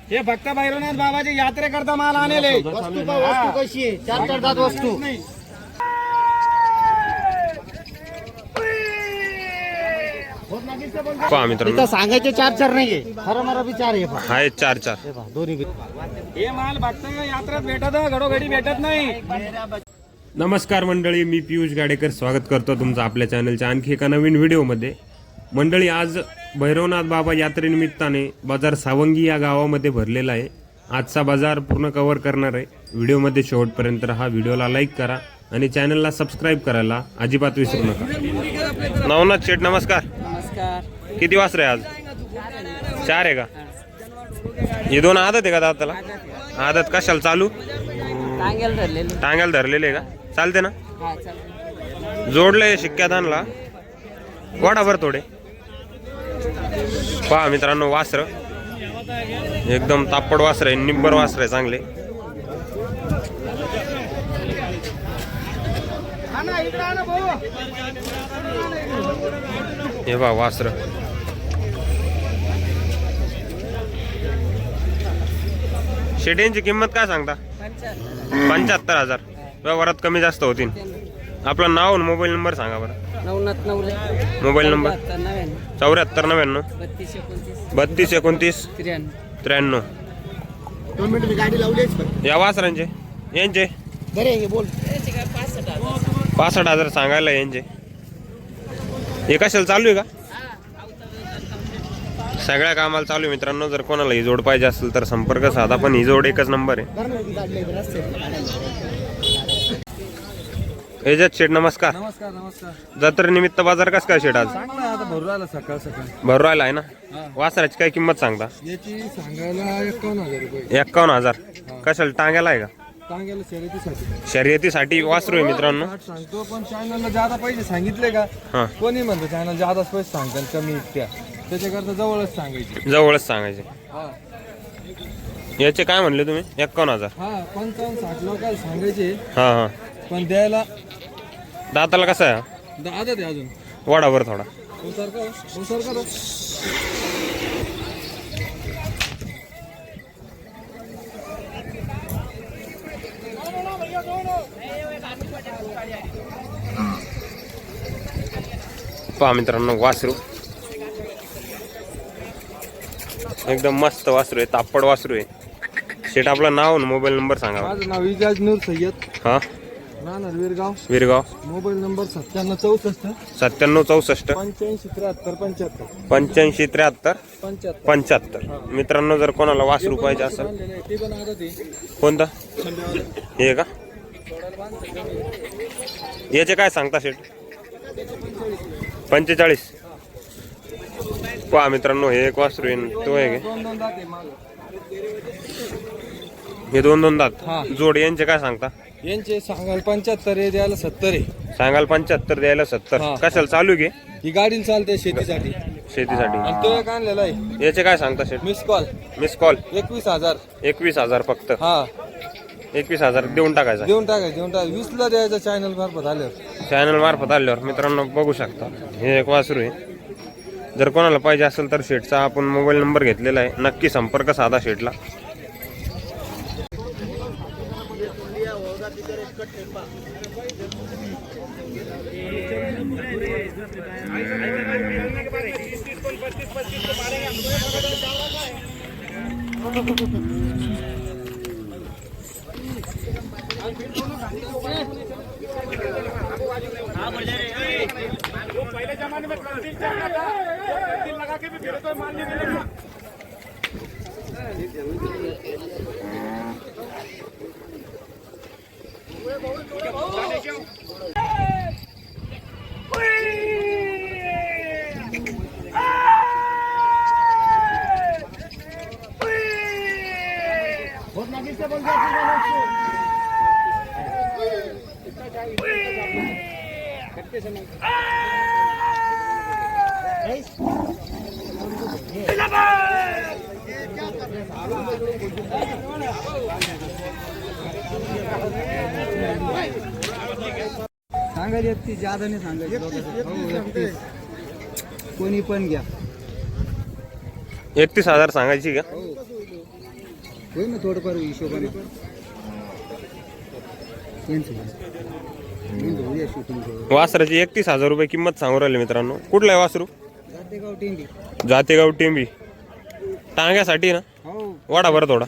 हे फक्त भैरवनाथ बाबाची यात्रे करता माल आणले. वस्तू कशी आहे? 4 दात वस्तू. पहा मित्रांनो, सांगायचे 4 नाहीये, खरं मरा विचार आहे. हाय 4 दोन्ही हे माल फक्त यात्रेत भेटत, घडोघडी भेटत नाही. नमस्कार मंडळी, मी पियुष गाडेकर स्वागत करतो तुमचं आपल्या चॅनलच्या आणखी एका नवीन व्हिडिओमध्ये. मंडळी, आज भैरवनाथ बाबा यात्रेनिमित्ताने बाजार सावंगी या गावामध्ये भरलेला आहे. आजचा बाजार पूर्ण कव्हर करणार आहे. व्हिडिओमध्ये शेवटपर्यंत राहा. व्हिडिओला लाईक करा आणि चॅनलला सबस्क्राईब करायला अजिबात विसरू नका. नवनाथ शेठ नमस्कार. नमस्कार. किती वासरे आज? 4 आहे का? हे 2 आदत आहे का दाताला? आदत कशाला चालू? टांग्याला धरलेले का? चालते ना? जोडले शिक्क्यात आणला. वाडाभर थोडे. पहा मित्रांनो, वासर एकदम तापड वासर आहे, निब्बर वासर आहे चांगले. हे बा वासर. शेड्यांची किंमत काय सांगता? 75,000. व्यवहारात कमी जास्त होतील. आपलं नाव आणि मोबाईल नंबर सांगा बरं. Navnath Navale. Mobile number 7499 32 29 93. 2 minute गाडी लावलीच. या वासरांचे यांचे बरे बोल. 65,000 सांगायला यांचे. हे कशाला चालू आहे का? सगळ्या कामाला चालू आहे मित्रांनो. जर कोणाला ही जोड पाहिजे असेल तर संपर्क साधा. पण ही जोड एकच नंबर आहे. एजत शेठ नमस्कार. नमस्कार. नमस्कार. जत्रेनिमित्त बाजार कस काय शेठ आज? चांगला आता भरू राहिला सकाळ सकाळ. भरू राहिला आहे ना? वासराची काय किंमत सांगता? याची सांगायला 51,000 रुपये. 51,000. कशाला टांग्याला आहे का? सांगायला शर्यतीसाठी. शर्यतीसाठी वासरू आहे मित्रांनो. सांगतो पण चॅनलला ज्यादा पैसे सांगितले का? हा, कोणी म्हणतो चॅनल ज्यादा पैसे सांगतात कमी इतक्या, त्याच्याकरता जवळच सांगायचे. जवळच सांगायचे. हा याचे काय म्हणले तुम्ही? 51,000. हा 55-60 लोकांना सांगायचे. हा हा. पण द्यायला दाताला कसा आहे? आदत आहे अजून. वाडावर थोडा. उसार करा. पहा मित्रांनो, वासरू एकदम मस्त वासरू आहे, तापड वासरू आहे. शेठ आपलं नाव आणि मोबाईल नंबर सांगा. माझं नाव इजाज नूर सय्यद. हा, राहणार वीरगाव. विरगाव. मोबाईल नंबर 9764 9764 85 73 85 73 मित्रांनो, जर कोणाला वासरू पाहिजे असेल. ते पण आदत आहे. कोणता? हे का? याचे काय सांगता शेठ? 45. पहा मित्रांनो, हे एक वासरू आहे. तो आहे का? 2 दात आहे माल. हे 2 दात. हा. जोड यांचे काय सांगता? यांचे सांगाल 75 आहे, द्यायला 70 आहे. सांगाल 75, द्यायला 70. हा. कशाला चालू घे? ही गाडी चालते शेतीसाठी. शेतीसाठी. आणि तो एक आणलेला आहे. याचे काय सांगता शेठ? Miss call miss call 21,000. 21,000 फक्त. हा 21,000 देऊन टाकायचा. देऊन टाका 20ला द्यायचा चॅनल मार्फत आल्यावर. चॅनल मार्फत आल्यावर मित्रांनो बघू शकता. हे एक वासरू आहे. जर कोणाला पाहिजे असेल तर शेठचा आपण मोबाईल नंबर घेतलेला आहे. नक्की संपर्क साधा शेठला. सांगायला 31 ज्यादा नाही सांगायचं. कोणी पण घ्या. 31,000 सांगायची का? होईल ना थोडंफार हिशोबाने. वासराची 31,000 रुपये किंमत सांगू राहिली मित्रांनो. कुठलं आहे वासरू? जातेगाव टेंबी. जातेगाव टेंबी. टांग्यासाठी ना? हो. वाडा बरं थोडा.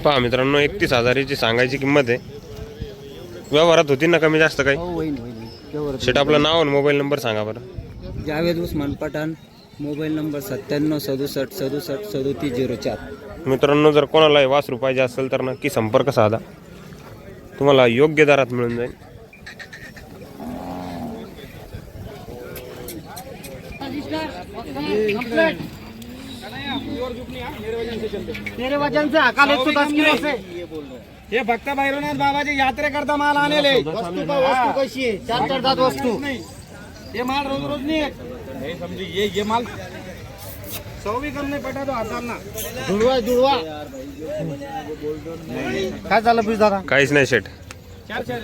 पहा मित्रांनो 31,000ची सांगायची किंमत आहे. व्यवहारात होती ना कमी जास्त काही? हो होईल होईल. शेट आपलं नाव आणि मोबाईल नंबर सांगा बरं. जावेद उस्मान पठाण. Mobile number 9767673704. मित्रांनो जर कोणाला हे वासरू पाहिजे असेल तर नक्की संपर्क साधा. तुम्हाला योग्य दरात मिळून जाईल. मेरे वजन से अकाल 110 किलो से. हे भक्त भैरवनाथ बाबाची यात्रेकरता माल आणले. वस्तू कशी आहे? 4-4 दात वस्तू. ये माल रोज रोज नहीं समझी. ये माल 100 भी कम नहीं पटा तो हातांना जुडवा जुडवा. काय झालं प्लीज दादा? काहीच नाही शेट. 4-4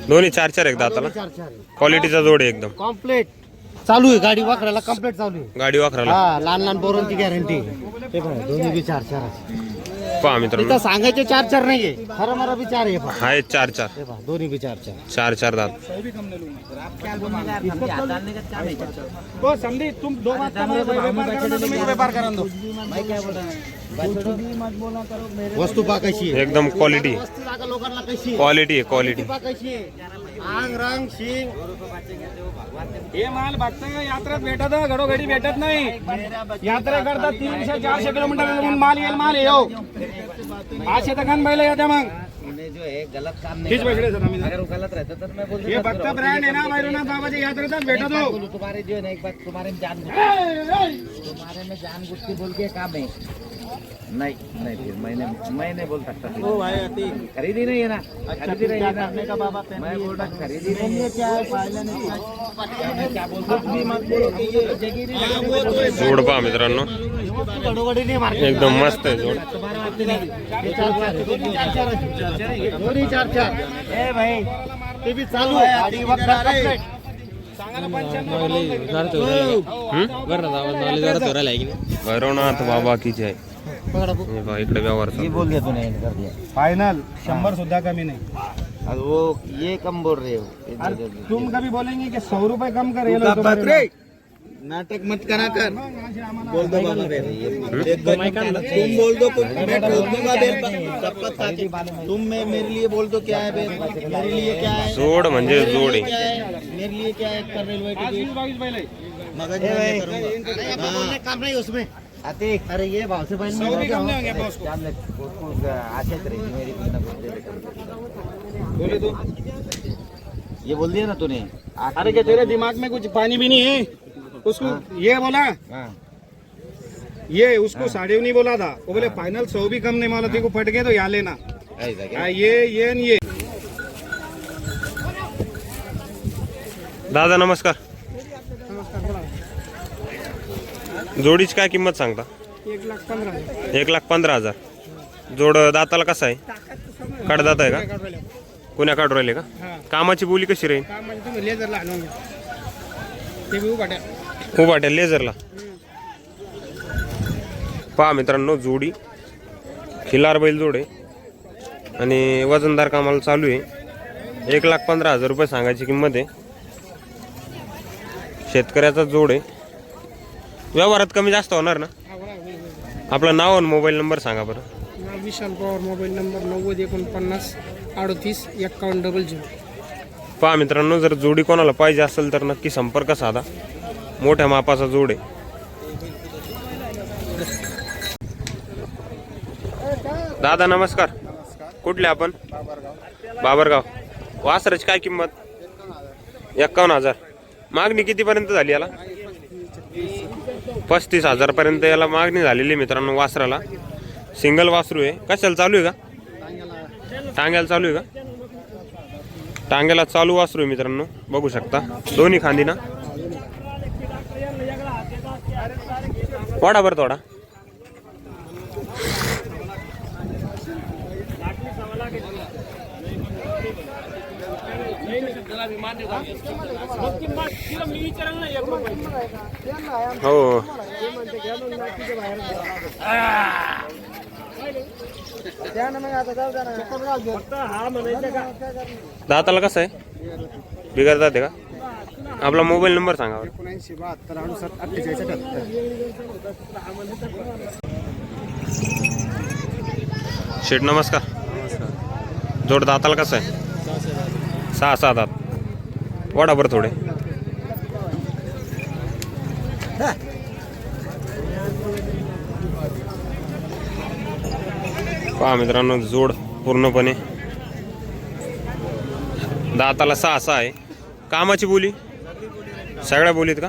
दोन्ही 4-4 एक दाताला. 4-4 क्वालिटीचा जोड आहे एकदम. कॉम्प्लेट चालू आहे. गाडी वाकरायला कम्प्लीट चालू आहे. गाडी वाखराला. हा लहान लहान पोरांची गॅरंटी. ते पहा दोन्ही बी 4-4. पहा मित्रांनो इथं सांगायचे 4-4 नाहीये. खरं मला बी 4 आहे. पहा हाय 4-4. हे पहा दोन्ही बी 4-4. 4-4 दात. तो समझी तुम 2 बात का व्यापार करा दो. वस्तू पहा कशी आहे. एकदम क्वालिटी. वस्तू जागा लोकांना कशी आहे. क्वालिटी आहे क्वालिटी. पहा कशी आहे. आंग रंग शिंग. हे माल भक्त यात्रेत भेटत घडोघडी भेटत नाही. यात्रे करता 300-400 किलोमीटर माल येईल. माल येऊ 500 तकान बैल येते. मग जो है गलत काम नहीं. अगर वो गलत रहता तो मैं बोल. ये भक्त ब्रांड है ना भैरवनाथ बाबाजी यात्रेतच भेटत हो. तुम्हारे जो है ना एक बात तुम्हारे में जानबूझ के बोल के काम है. नहीं नहीं फिर मैं नहीं बोल सकता. ओ भाई खरीदी नहीं है ना. खरीदी नहीं है करने का बाबा. मैं बोल रहा खरीदी नहीं है. क्या फायदा नहीं. मैं क्या बोलता भी मत बोलो कि ये जगह जोड पहा मित्रांनो घडोघडी नाही मार. एकदम मस्त आहे जोड. 4-4 ए भाई ते भी चालू आहे. गाडी वगैरे कंप्लीट. भैरवनाथ बाबा की जय. हे पहा इकडे व्यवहार चालू. बोल दिया तूने कर दिया. फाइनल 100 सुद्धा कमी नहीं. अब वो ये कम बोल रहे हो. तुम कभी बोलेंगे कि 100 रुपए कम करे. नाटक मत करा कर. बोल दो बाबा तुम बोल दो. मैं बोल दूंगा तुम मेरे लिए बोल दो. क्या है मेरे लिए क्या है. जोड म्हणजे जोड आहे. मेरे लिए क्या है कर रेलवे टिकट. मगज बोलने काम नहीं उसमें आते. अरे ये भाव से बहन में आशा करेगी मेरी. बोले तो ये बोल दिया ना तूने. अरे क्या तेरे दिमाग में कुछ पानी भी नहीं है. उसको ये बोला. ये उसको 9.5 नहीं बोला था. वो बोले फाइनल 100 भी कम नहीं माला. तेरे को फट गए तो यहाँ लेना. ये दादा नमस्कार. जोडीची काय किंमत सांगता? 1,15,000. जोड दाताला कसा आहे? कडदात आहे का? कोण्या काढू राहिले का? कामाची बोली कशी राहील? उभाट्या लेझरला. पहा मित्रांनो जोडी खिलार बैल जोड आहे आणि वजनदार कामाला चालू आहे. 1,15,000 रुपये सांगायची किंमत आहे. शेतकऱ्याचा जोड आहे. व्यवहारात कमी जास्त होणार ना? आपलं नाव आणि मोबाईल नंबर सांगा बरं. विशाल पवार. Mobile number 9049385100. पहा मित्रांनो जर जोडी कोणाला पाहिजे असेल तर नक्की संपर्क साधा. मोठ्या मापाचा जोड आहे. दादा नमस्कार. कुठले आपण? बाबरगाव. वासराची काय किंमत? 51,000. मागणी कितीपर्यंत झाली याला? 35,000 पर्यंत याला मागणी झालेली मित्रांनो वासराला. सिंगल वासरू आहे. कशाला चालू आहे का? टांग्याला चालू आहे का? टांग्याला चालू वासरू आहे मित्रांनो बघू शकता. दोन्ही खांदी ना. वाडा बरं थोडा. मग किंमत तिला मी विचारायला नाही 1 रुपये. हो फक्त हा म्हणायचं का? दाताला कसं आहे बिगर दात आहे का? आपला मोबाईल नंबर सांगा बरं. 79 शेठ नमस्कार. जोड दाताला कसं आहे? 6 दात. वाडा बरं थोडे. पहा मित्रांनो जोड पूर्णपणे दाताला 6 आहे. कामाची बोली सगळ्या बोलीत का?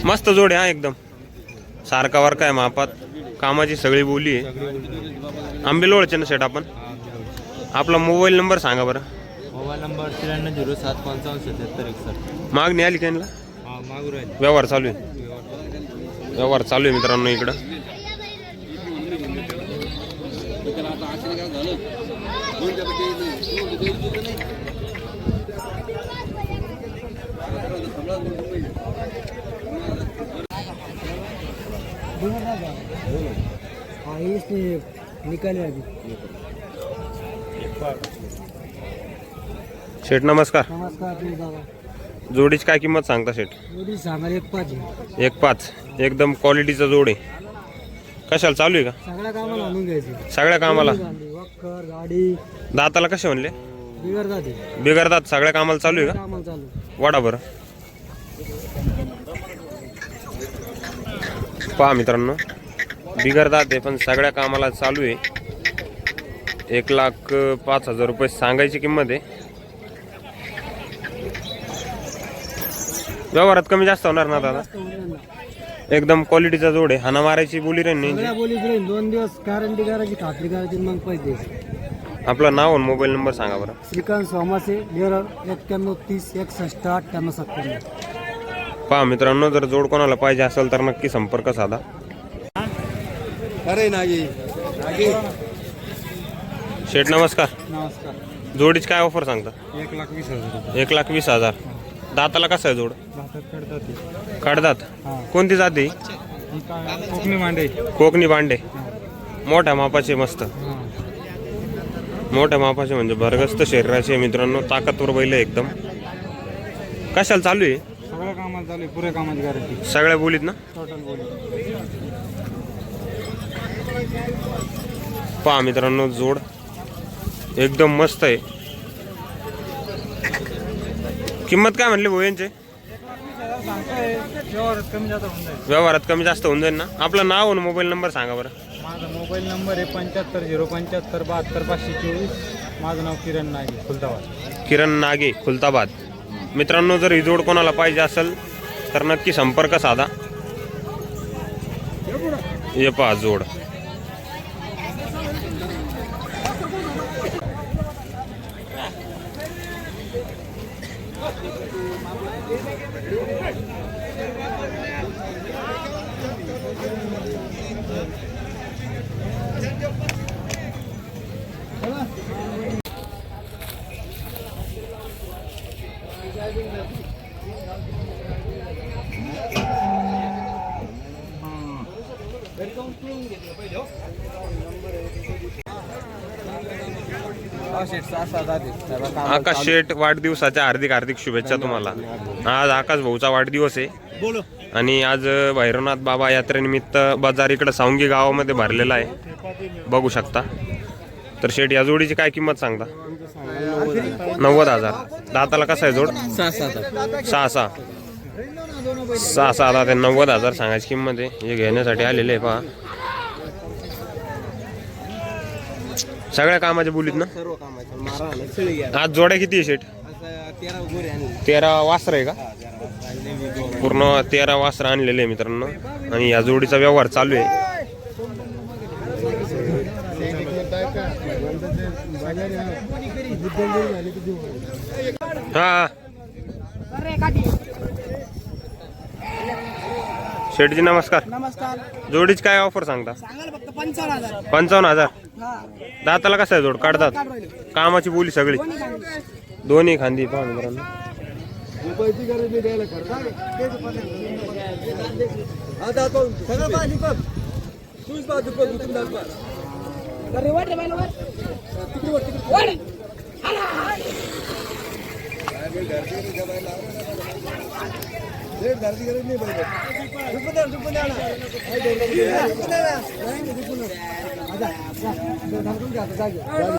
मस्त जोड आहे हा एकदम सारखा वारका आहे मापात. कामाची सगळी बोली आहे. आंबेलोळचे ना शेट आपण. आपला मोबाईल नंबर सांगा बरं. Mobile number 9307557761. मागणी आली त्यांना. मागू राहील. व्यवहार चालू आहे. व्यवहार चालू आहे मित्रांनो इकडं. निकाले अभी. शेठ नमस्कार. नमस्कार दादा. जोडीची काय किंमत सांगता शेठ? एवढी सांगा 1.5. 1.5 एकदम क्वालिटीचा जोड आहे. कशाला चालू आहे का? सगळ्या कामाला आणून घ्यायची. सगळ्या कामाला. वक्कर गाडी दाताला कसे म्हणले? बिगर जाते. बिगर दात सगळ्या कामाला चालू आहे का? कामाला चालू. वाडा बरं. पहा मित्रांनो बिगर दात आहे पण सगळ्या कामाला चालू आहे. 1,05,000 रुपये सांगायची किंमत आहे. व्यवहारात कमी जास्त होणार ना दादा? एकदम क्वालिटीचा जोड आहे. हाना मारायची बोली रे नाही. सगळ्या बोली 2 दिवस गॅरंटी करायची, खात्री करायची, मग पैसे द्यायचे. आपलं नाव आणि मोबाईल नंबर सांगा बरं. श्रीकांत सोमासे 91 30 61 98 97. पहा मित्रांनो जर जोड कोणाला पाहिजे असेल तर नक्की संपर्क साधा. अरे नागी शेठ नमस्कार. नमस्कार. जोडीची काय ऑफर सांगता? 1,20,000. 1,20,000. दाताला कसं आहे जोड? भातात करतात. कडदात. हां. कोणती जाती? कोकणी मांडे. कोकणी बांडे. मोठ्या मापाचे मस्त. हां. मोठ्या मापाचे म्हणजे भरगस्त शरीराचे मित्रांनो. ताकदवर बैल आहे एकदम. कशाला चालू आहे? सगळ्या कामाला चालू आहे, पुऱ्या कामाची गॅरंटी. सगळ्या बोलीत ना? टोटल बोली. पहा मित्रांनो जोड एकदम मस्त आहे. किंमत काय म्हणली भाऊ यांचे? व्यवहारात कमी जास्त होऊन जाईल. व्यवहारात कमी जास्त होऊन जाईल ना? आपलं नाव आणि मोबाईल नंबर सांगा बरं. माझा मोबाईल नंबर आहे 75 075 72 524. माझं नाव किरण नागे, खुलताबाद. किरण नागे खुलताबाद. मित्रांनो जर ही जोड कोणाला पाहिजे असेल तर नक्की संपर्क साधा. हे पहा जोड. आकाश शेठ वाढदिवसाच्या हार्दिक शुभेच्छा तुम्हाला. आज आकाश भाऊचा वाढदिवस आहे आणि आज भैरवनाथ बाबा यात्रेनिमित्त बाजार इकडे सावंगी गावामध्ये भरलेला आहे बघू शकता. तर शेठ या जोडीची काय किंमत सांगता? 90,000. दाताला कसा आहे जोड? 6 दात आहे. 90,000 सांगायची किंमत आहे. हे घेण्यासाठी आलेले आहे पहा. सगळ्या कामाच्या बोलीत ना? सर्व कामाचं. आज जोड्या किती आहे शेठ? 13 वासर आहे का? पूर्ण 13 वासर आणलेले आहे मित्रांनो आणि या जोडीचा व्यवहार चालू आहे. हा शेठजी नमस्कार. नमस्कार. जोडीच काय ऑफर सांगता? सांगाल फक्त 55,000. 55,000. हा. दाताला कसं आहे जोड काढतात? काढ राहिले. कामाची बोली सगळी कोणी सांगितलं? दोन्ही खांदी पहा मित्रांनो. अरे वाट रे बायला वाट. तिकडे वाट, तिकडे वाट.